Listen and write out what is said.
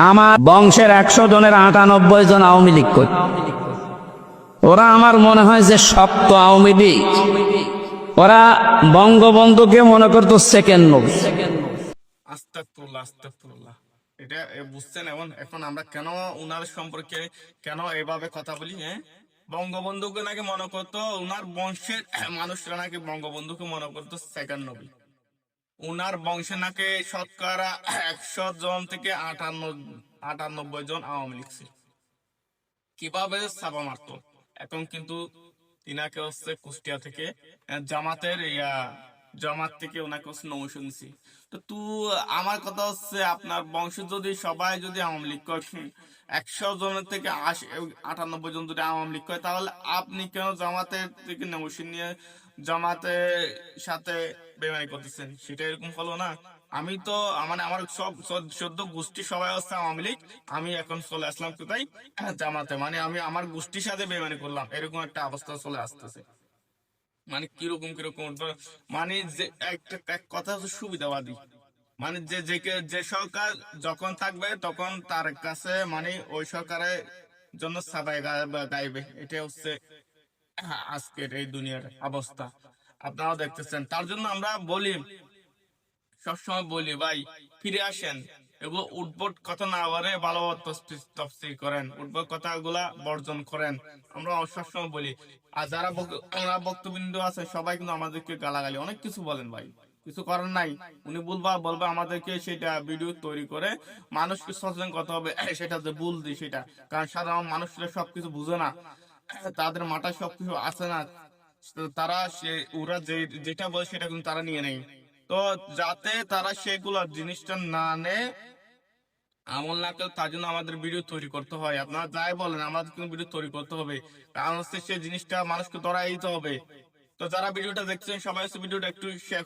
আমার বংশের 100 জনের 98 জন আওয়ামী লীগ করে। ওরা আমার মনে হয় যে শক্ত আওয়ামী লীগ, ওরা বঙ্গবন্ধুকে মনে করতো সেকেন্ড নবী। আস্তাগফিরুল্লাহ আস্তাগফিরুল্লাহ। এটা বুঝছেন? এখন এখন আমরা কেন উনার সম্পর্কে কেন এভাবে কথা বলি? হ্যাঁ, বঙ্গবন্ধুকে নাকি মনে করতো, উনার বংশের মানুষরা নাকি বঙ্গবন্ধুকে মনে করতো সেকেন্ড নবী। উনার বংশে নাকি শতকরা 100 জন থেকে 98 জন আওয়ামী লীগ ছিল। কিভাবে চাপা মারতো? এখন কিন্তু তিনাকে হচ্ছে কুষ্টিয়া থেকে জামাতের জামাত থেকে ওনাকে হচ্ছে নমিনেশন দিছি। তো আমার কথা হচ্ছে, আপনার বংশ যদি সবাই যদি আওয়ামী লীগ করে, 100 জনের থেকে 98 জন যদি আওয়ামী লীগ করে, তাহলে আপনি কেন জামাতের থেকে নমিনেশন নিয়ে জামাতের সাথে বেমানি করতেছেন? সেটা এরকম হলো না। আমি তো আমার সব সদ্য গোষ্ঠী সবাই হচ্ছে আওয়ামী লীগ, আমি এখন চলে আসলাম কোথায়? জামাতে। মানে আমি আমার গোষ্ঠীর সাথে বেমানি করলাম, এরকম একটা অবস্থা চলে আসতেছে। মানে কিরকম কিরকম মানে যে এক কথা হচ্ছে সুবিধাবাদী। মানে যে সরকার যখন থাকবে তখন তার কাছে মানে ওই সরকারের জন্য সাবাই গাইবে। এটা হচ্ছে আজকের এই দুনিয়ার অবস্থা, আপনারাও দেখতেছেন। তার জন্য আমরা বলি, সবসময় বলি, ভাই ফিরে আসেন, এগুলো উদ্ভট কথা না বলে ভালো তফসির করেন, উদ্ভট কথাগুলা বর্জন করেন। আমরা সবসময় বলি। আর যারা বক্তবিন্দু আছে সবাই কিন্তু আমাদেরকে গালাগালি অনেক কিছু বলেন, ভাই কিছু করার নাই। উনি বলবে আমাদেরকে সেটা ভিডিও তৈরি করে মানুষকে সচেতন করতে হবে, সেটা যে ভুল দিই সেটা। কারণ সাধারণ মানুষরা সবকিছু বুঝে না, তাদের মাথায় সবকিছু আসে না। তো তারা ওরা যেটা বলে সেটা কিন্তু তারা নিয়ে নেয়। তো যাতে তারা সেগুলো জিনিসটা না নেয়, আমল না করে, তার জন্য আমাদের ভিডিও তৈরি করতে হয়। আপনারা যাই বলেন, আমাদের কিন্তু ভিডিও তৈরি করতে হবে। কারণ হচ্ছে সেই জিনিসটা মানুষকে ধরাই দিতে হবে। তো যারা ভিডিওটা দেখছেন সবাই হচ্ছে ভিডিওটা একটু শেয়ার